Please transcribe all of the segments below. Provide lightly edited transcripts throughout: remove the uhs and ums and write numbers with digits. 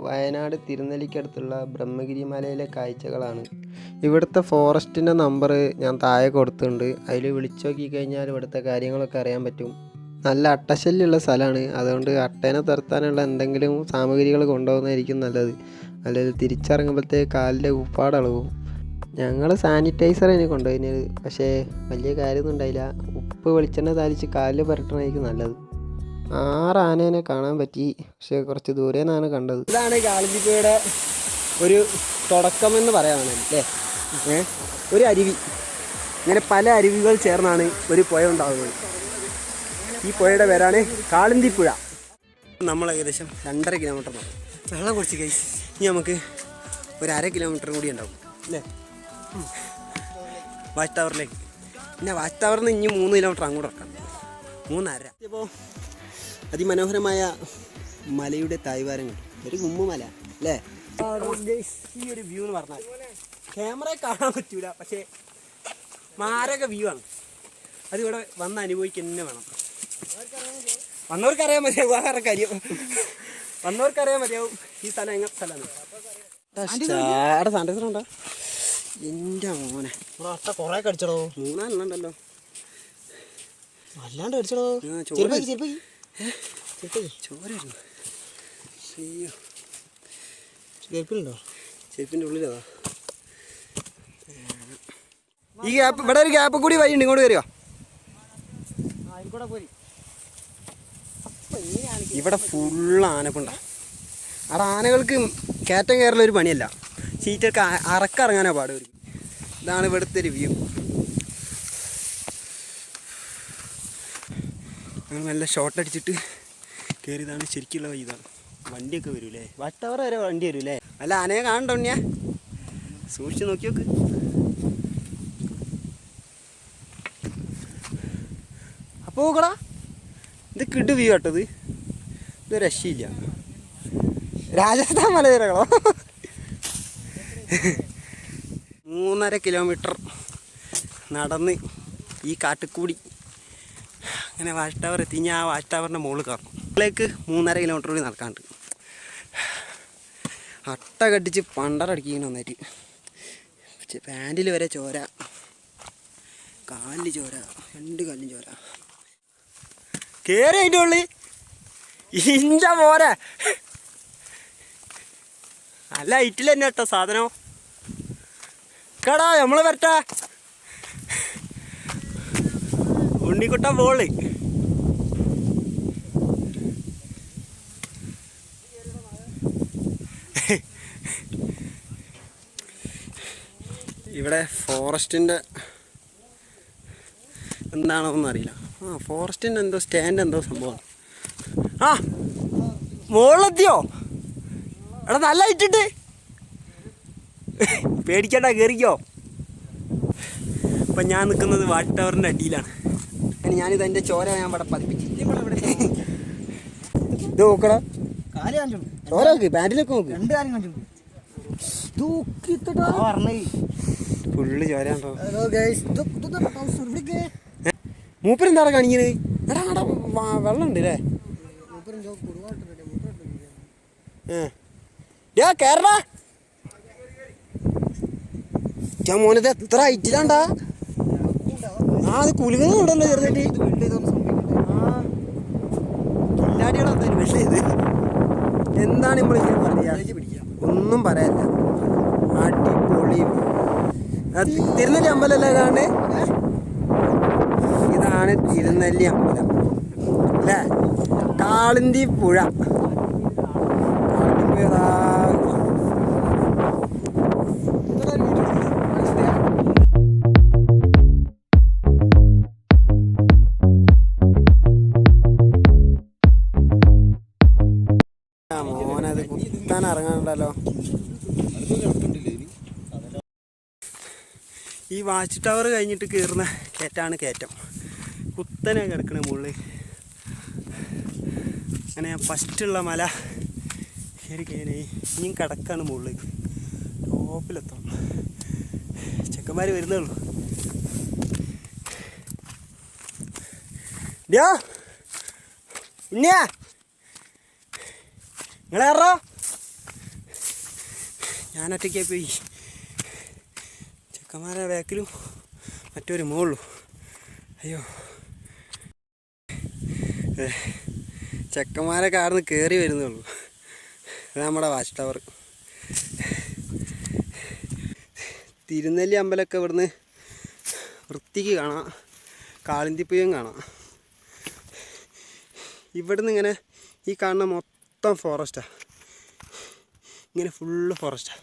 വയനാട് തിരുനെല്ലിക്കടുത്തുള്ള ബ്രഹ്മഗിരി മലയിലെ കാഴ്ചകളാണ്. ഇവിടുത്തെ ഫോറസ്റ്റിൻ്റെ നമ്പർ ഞാൻ താഴെ കൊടുത്തിട്ടുണ്ട്. അതിൽ വിളിച്ചു നോക്കി കഴിഞ്ഞാൽ ഇവിടുത്തെ കാര്യങ്ങളൊക്കെ അറിയാൻ പറ്റും. നല്ല അട്ടശല്യമുള്ള സ്ഥലമാണ്. അതുകൊണ്ട് അട്ടേനെ തുരത്താനുള്ള എന്തെങ്കിലും സാമഗ്രികൾ കൊണ്ടുപോകുന്നതായിരിക്കും നല്ലത്. അല്ലെങ്കിൽ തിരിച്ചിറങ്ങുമ്പോഴത്തേക്ക് കാലിൻ്റെ ഉപ്പാടളവും. ഞങ്ങൾ സാനിറ്റൈസറിന് കൊണ്ടുപോയിരുന്നത്. പക്ഷേ വലിയ കാര്യമൊന്നും ഉണ്ടായില്ല. ഉപ്പ് വെളിച്ചെണ്ണ താളിച്ച് കാലിൽ പുരട്ടണമായിരിക്കും നല്ലത്. 6 ആനേനെ കാണാൻ പറ്റി. പക്ഷേ കുറച്ച് ദൂരെ നിന്നാണ് കണ്ടത്. ഇതാണ് കാളിന്തിപ്പുഴയുടെ ഒരു തുടക്കമെന്ന് പറയാനാണ് അല്ലേ. ഒരു അരുവി, ഇങ്ങനെ പല അരുവികൾ ചേർന്നാണ് ഒരു പുഴ ഉണ്ടാകുന്നത്. ഈ പുഴയുടെ പേരാണ് കാളിന്തിപ്പുഴ. നമ്മൾ ഏകദേശം 2.5 കിലോമീറ്റർ വെള്ളം കുടിച്ച് കഴിച്ച് ഇനി നമുക്ക് ഒരു 1/2 കിലോമീറ്റർ കൂടി ഉണ്ടാവും അല്ലേ വാച്ച് ടവറിലേക്ക്. പിന്നെ വാച്ച് ടവറിൽ നിന്ന് ഇനി 3 കിലോമീറ്റർ അങ്ങോട്ട് ഇറക്കാം. 3.5. ഇപ്പോൾ അതിമനോഹരമായ മലയുടെ തായ്വാരം കിട്ടും. ഒരു കുമ്മുമല അല്ലേ. ഈ ഒരു വ്യൂ എന്ന് പറഞ്ഞാൽ ക്യാമറയിൽ കാണാൻ പറ്റൂല, പക്ഷേ മാരക വ്യൂ ആണ്. അതിവിടെ വന്ന് അനുഭവിക്കുക തന്നെ വേണം. വന്നവർക്കറിയാൻ മതിയാവും. വേറെ കാര്യം വന്നവർക്കറിയാൻ മതിയാവും ഈ സ്ഥലം എങ്ങനത്തെ സ്ഥലമാണ്. സാനിറ്റൈസർ ഉണ്ടോ? എൻ്റെ മോനെ അട്ട കുറേ കടിച്ചടോ. 3 ഉണ്ടല്ലോ. വല്ലാണ്ട് കടിച്ചടോ. ചോരായിരുന്നു. അയ്യോ, ചെരുപ്പിലുണ്ടോ? ചെരുപ്പിൻ്റെ ഉള്ളിലതാ. ഈ ഗ്യാപ്പ്, ഇവിടെ ഒരു ഗ്യാപ്പ് കൂടി വഴിയുണ്ട്. ഇങ്ങോട്ട് കയറിയോ? ഇവിടെ ഫുള്ള് ആനപ്പുണ്ടാണ്. അവിടെ ആനകൾക്ക് കയറ്റം കയറലൊരു പണിയല്ല, സീറ്റൊക്കെ അറക്കിറങ്ങാനാ പാട് വരും. ഇതാണ് ഇവിടുത്തെ ഒരു വ്യൂ. ഞങ്ങൾ നല്ല ഷോട്ട് അടിച്ചിട്ട് കയറിയതാണ്. ശരിക്കുള്ള വഴി ഇതാണ്. വണ്ടിയൊക്കെ വരൂലേ, വാച്ച് ടവർ വരെ വണ്ടി വരൂലേ. അല്ല ആനയെ കാണണ്ടോ ഉണ്ണിയാ? സൂക്ഷിച്ച് നോക്കി നോക്ക്. അപ്പോൾ കൂടാ ഇത് കിട് വ്യൂ കേട്ടത്. ഇത് രക്ഷയില്ല. രാജസ്ഥാൻ മലനിരകളോ. 3.5 കിലോമീറ്റർ നടന്ന് ഈ കാട്ടിക്കൂടി അങ്ങനെ വാച്ച് ടവർ എത്തി. ഞാൻ ആ വാച്ച് ടവറിൻ്റെ മുകളിൽ കയറണം. അതിലേക്ക് 3.5 കിലോമീറ്റർ കൂടി നടക്കാണ്ട്. അട്ട കടിച്ച് പണ്ടറടിക്കണം നന്നായിട്ട്. പാൻറ്റിൽ വരെ ചോര, കാലിൽ ചോര, 2 കാലിലും ചോര. കയറി അതിൻ്റെ ഉള്ളിൽ ഇഞ്ച പോരാ. നല്ല ഹൈറ്റിൽ തന്നെ കേട്ടോ സാധനം. കടാ നമ്മള് വരട്ടെ. ഉണ്ണിക്കുട്ട ബോള്. ഇവിടെ ഫോറസ്റ്റിൻ്റെ എന്താണോന്നും അറിയില്ല. ഫോറസ്റ്റിൻ്റെ എന്തോ സ്റ്റാൻഡ് എന്തോ സംഭവമാണ്. മോളെത്തിയോ? എടാ നല്ല ഇട്ടിട്ട് പേടിക്കണ്ട, കയറിക്കോ. അപ്പം ഞാൻ നിൽക്കുന്നത് വാച്ച് ടവറിൻ്റെ അടിയിലാണ്. അങ്ങനെ ഞാനിത് എൻ്റെ ചോര ഞാൻ ഇവിടെ പതിപ്പിച്ച് ഇത് നോക്കടാ. ചോര നോക്ക്, പാൻറ്റിലൊക്കെ നോക്ക്. ഫുള്ള് ചോര ഉണ്ടോ? മൂപ്പരെന്താടാ കാണിക്കുന്നത്? എടാ എടാ വെള്ളം ഉണ്ട് അല്ലേ. കേരള മോനത് എത്ര ഹൈറ്റിലാണ്ടാ. അത് കുലുങ്ങുന്നുണ്ടല്ലോ ചെറുതായിട്ട്. കില്ലാടികളാ പക്ഷേ ഇത് എന്താണ് നമ്മൾ പറയാ, ഒന്നും പറയാനില്ല. അടിപൊളി. തിരുനെല്ലി അമ്പലമല്ലേ കാണേ. ഇതാണ് തിരുനെല്ലി അമ്പലം അല്ലേ. കാളിന്തിപ്പുഴ. മോനത് കുത്താൻ ഇറങ്ങാനുണ്ടല്ലോ. ഈ വാച്ച് ടവർ കഴിഞ്ഞിട്ട് കയറുന്ന കയറ്റാണ് കയറ്റം. കുത്തനെ കിടക്കണ മുകളിൽ. അങ്ങനെ ഫസ്റ്റുള്ള മല കയറി കയറി ഇനിയും കിടക്കാണ് മുകളിൽ. ടോപ്പിലെത്തണം. ചെക്കന്മാർ വരുന്നേ ഉള്ളൂ. ഇന്നയാ നിങ്ങളേറോ ഞാനൊറ്റയ്ക്കായി പോയി. ചെക്കന്മാരെ ബാക്കിലും മറ്റൊരു മുകളിലും. അയ്യോ, ചെക്കന്മാരൊക്കെ അവിടെ നിന്ന് കയറി വരുന്നുള്ളൂ. അത് നമ്മുടെ വാച്ച് ടവർ. തിരുനെല്ലി അമ്പലമൊക്കെ ഇവിടുന്ന് വൃത്തിക്ക് കാണാം. കാളിന്തിപ്പുഴയും കാണാം. ഇവിടുന്ന് ഇങ്ങനെ ഈ കാണുന്ന മൊത്തം ഫോറസ്റ്റാണ്. ഇങ്ങനെ ഫുള്ള് ഫോറസ്റ്റാണ്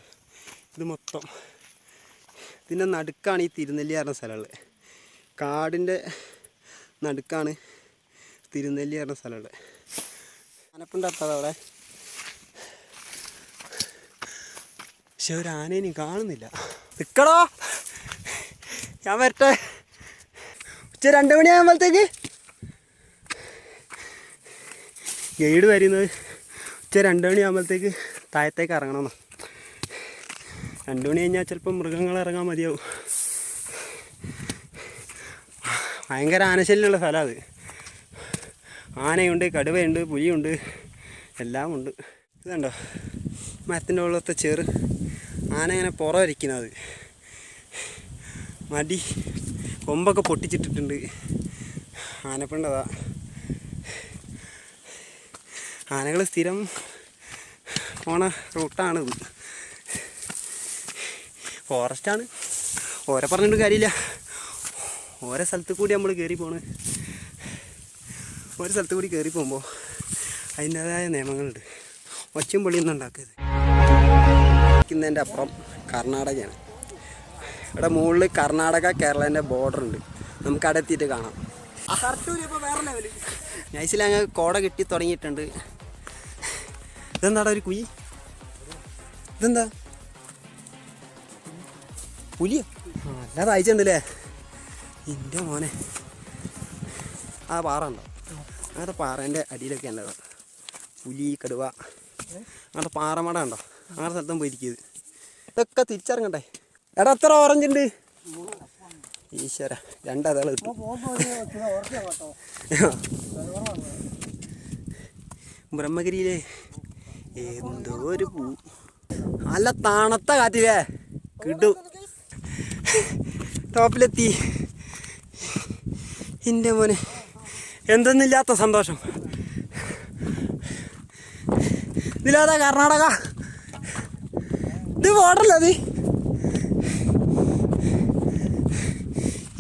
ഇത് മൊത്തം. ഇതിൻ്റെ നടുക്കാണ് ഈ തിരുനെല്ലി പറഞ്ഞ സ്ഥലമുള്ളത്. കാടിൻ്റെ നടുക്കാണ് തിരുനെല്ലി പറഞ്ഞ സ്ഥലമുള്ളത്. ആനപ്പുണ്ട് അടുത്തത് അവിടെ. പക്ഷെ ഒരു ആനേനെയും കാണുന്നില്ല. നിൽക്കടോ, ഞാൻ വരട്ടെ. ഉച്ച 2 മണിയാകുമ്പോഴത്തേക്ക് ഗൈഡ് വരുന്നത് ഉച്ച 2 മണിയാകുമ്പോഴത്തേക്ക് താഴത്തേക്ക് ഇറങ്ങണമെന്ന്. 2 മണി കഴിഞ്ഞാൽ ചിലപ്പോൾ മൃഗങ്ങൾ ഇറങ്ങാൻ മതിയാവും. ഭയങ്കര ആനശല്യമുള്ള സ്ഥലമാണ് അത്. ആനയുണ്ട്, കടുവയുണ്ട്, പുലിയുണ്ട്, എല്ലാം ഉണ്ട്. ഇതുണ്ടോ മരത്തിൻ്റെ ഉള്ളത്തെ ചെറു ആന ഇങ്ങനെ പുറമിരിക്കുന്നത്. മടി കൊമ്പൊക്കെ പൊട്ടിച്ചിട്ടിട്ടുണ്ട്. ആനപ്പിണ്ടതാ. ആനകൾ സ്ഥിരം പോണ റൂട്ടാണിത്. ഫോറസ്റ്റാണ്. ഓരെ പറഞ്ഞിട്ട് കാര്യമില്ല. ഓരോ സ്ഥലത്ത് കൂടി നമ്മൾ കയറി പോണ്. ഒരു സ്ഥലത്ത് കൂടി കയറി പോകുമ്പോൾ അതിൻ്റേതായ നിയമങ്ങളുണ്ട്. ഒച്ചയും പൊളിയൊന്നും ഉണ്ടാക്കരുത്. ിൻ്റെ അപ്പുറം കർണാടകയാണ്. ഇവിടെ മുകളിൽ കർണാടക കേരളേൻ്റെ ബോർഡറുണ്ട്. നമുക്ക് അവിടെ എത്തിയിട്ട് കാണാം. നൈസിൽ അങ്ങ് കോട കിട്ടി തുടങ്ങിയിട്ടുണ്ട്. ഇതെന്താടാ ഒരു കുയി? ഇതെന്താ പുലിയോ? അല്ലാതെ അയച്ചിട്ടുണ്ടല്ലേ എൻ്റെ മോനെ. ആ പാറ ഉണ്ടോ? അങ്ങനത്തെ പാറേൻ്റെ അടിയിലൊക്കെ ഉണ്ടോ പുലി, കടുവ. അങ്ങനത്തെ പാറമട ഉണ്ടോ? അങ്ങനത്തെ സ്ഥലത്തും പോയിരിക്കുന്നത്. ഇതൊക്കെ തിരിച്ചിറങ്ങണ്ടേ? എടാ എത്ര ഓറഞ്ച് ഉണ്ട്? ഈശ്വര, 2 അതള് കിട്ടും. ബ്രഹ്മഗിരിയിലെ എന്തോ ഒരു പൂ. നല്ല തണുത്ത കാറ്റില്ലേ കിട്ടും. ടോപ്പിലെത്തി. എൻ്റെ മോനെ എന്തെന്നില്ലാത്ത സന്തോഷം. ഇതിലേതാ കർണാടക? ഇത് ബോർഡറല്ലേ അത്?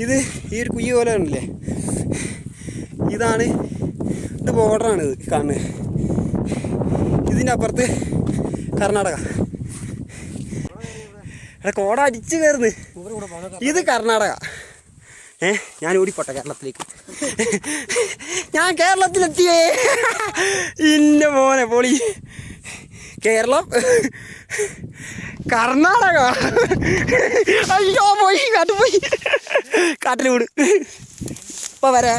ഇത് ഈ ഒരു കുയ്യ പോലെ ഉണ്ടല്ലേ, ഇതാണ്. ഇത് ബോർഡറാണ്. ഇത് കാണുന്നത്. ഇതിൻ്റെ അപ്പുറത്ത് കർണാടക. ഇവിടെ കോട അടിച്ച് കയറുന്നു. ഇത് കർണാടക. ഞാൻ ഓടിപ്പോട്ടെ കേരളത്തിലേക്ക്. ഞാൻ കേരളത്തിലെത്തിയേ. ഇന്ന മോനെ പൊളി. കേരളം, കർണാടക. അയ്യോ പോയി, കാട്ടിൽ പോയി. കാട്ടിൽ വിട്. ഇപ്പം വരാ.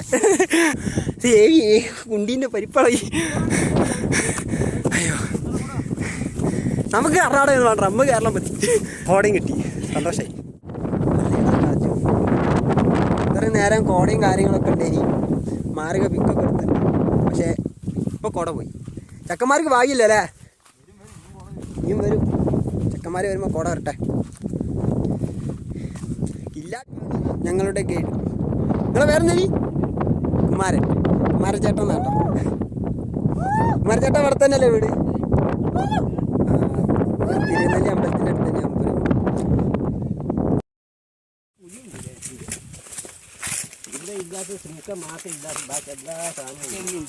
കുണ്ടീൻ്റെ പരിപ്പളി. അയ്യോ, നമുക്ക് കർണാടക എന്ന് വേണ്ട, നമുക്ക് കേരളം മതി. കോടയും കിട്ടി, സന്തോഷമായി. ഇത്രയും നേരം കോടയും കാര്യങ്ങളൊക്കെ ഉണ്ട്. ഇനി മാർഗ പിക്കൊക്കെ എടുത്തിട്ടുണ്ട്. പക്ഷേ ഇപ്പോൾ കോട പോയി. ചെക്കന്മാർക്ക് ഭാഗ്യമില്ലല്ലേ? ഇനിയും വരും. ചെക്കന്മാർ വരുമ്പോൾ കോട വരട്ടെ. ഇല്ല, ഞങ്ങളുടെ ഗൈഡ്. നിങ്ങളെ പേരെന്തേനി? കുമാരച്ചേട്ടൻ എന്നാട്ടോ. കുമാരച്ചേട്ടൻ അവിടെ തന്നെയല്ലേ വീട്? തിരുനെല്ലി അമ്പലത്തിൻ്റെ അടുത്ത് തന്നെ അമ്പലം. ഇവിടെ ഇല്ലാത്ത ശൃംഖ മാത്രം ഇല്ലാത്ത ബാക്കി എല്ലാ സാധനവും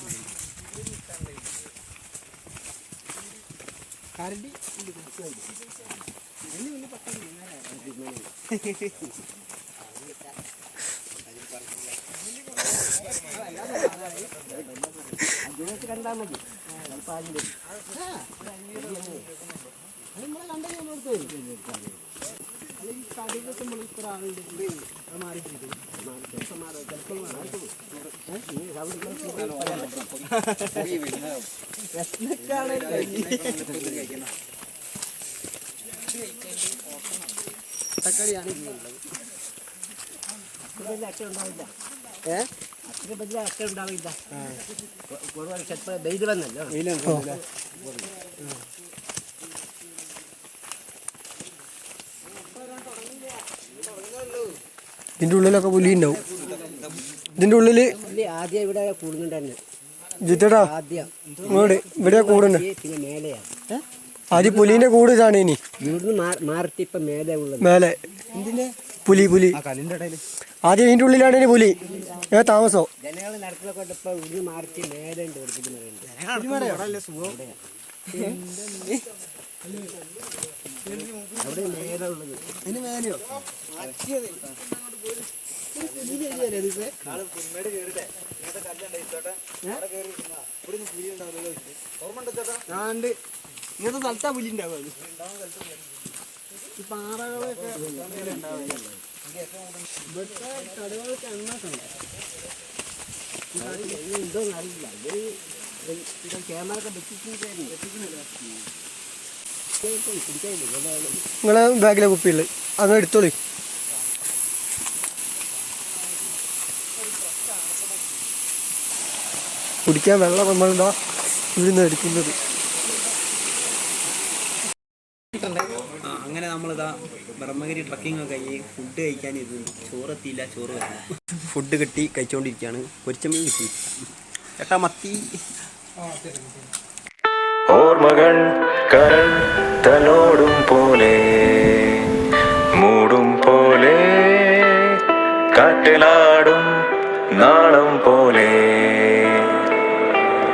കരടി കണ്ടാൽ മതി. നമ്മളെ കണ്ടെങ്കിൽ നമ്മളെടുത്ത് അല്ലെങ്കിൽ കടയിലൊക്കെ നമ്മൾ ഇത്ര ആളുണ്ട് മാറിയിട്ട് തക്കാളിയാണ് ഇതിനുള്ളത്. അച്ഛൻ ഉണ്ടാവില്ല. അത്ര വലിയ അച്ഛൻ ഉണ്ടാവില്ല. ചിലപ്പോൾ വെയിൽ വന്നല്ലോ. ഇതിൻ്റെ ഉള്ളിലൊക്കെ പുലി ഉണ്ടാവും. ഇതിൻ്റെ ഉള്ളിൽ ആദ്യം ഇവിടെ കൂടുന്നുണ്ടായിരുന്നു. ജിത്തേട്ടാ ഇങ്ങോട്ട് ഇവിടെ കൂടുണ്ട്. പിന്നെ മേലെയാണ്. ആദ്യം പുലീൻ്റെ കൂട് ഇതാണ്. ഇനി ഇവിടുന്ന് മാറിട്ട് ഇപ്പം മേലെ ഉള്ളത്. മേലെ പുലി ആദ്യം ഇതിൻ്റെ ഉള്ളിലാണ് ഇനി പുലി. താമസോ ജനങ്ങൾ നടക്കുന്നൊക്കെ ഇപ്പം ഇവിടുന്ന് മാറിട്ട് മേലെ ഉണ്ട്. അവിടെ മേലെ ഉള്ളത്. അതിന് മേലെയോ ഇങ്ങനത്തെ സ്ഥലത്താ പുലി ഉണ്ടാവുക. ഈ പാറകളൊക്കെ ഇവിടുത്തെ കടകൾക്ക് എണ്ണൊക്കെ എന്തോന്ന് അറിയില്ല. ഇത് ക്യാമറ ഒക്കെ നിങ്ങളെ ബാഗിലെ കുപ്പിയുള്ളത് അങ്ങ് എടുത്തോളി. കുടിക്കാൻ വെള്ളം നമ്മളെന്താ ഇവിടുന്ന് എടുക്കുന്നത്. അങ്ങനെ നമ്മളിതാ ബ്രഹ്മഗിരി ട്രക്കിംഗ് ഒക്കെ കഴിഞ്ഞ് ഫുഡ് കഴിക്കാൻ ഇത് ചോറെത്തിയില്ല. ചോറ് വരണം. ഫുഡ് കിട്ടി കഴിച്ചുകൊണ്ടിരിക്കുകയാണ്. പൊരിച്ചമീൻ കിട്ടി. ചേട്ടാ മത്തി ഓർമ്മകൾ കരൾ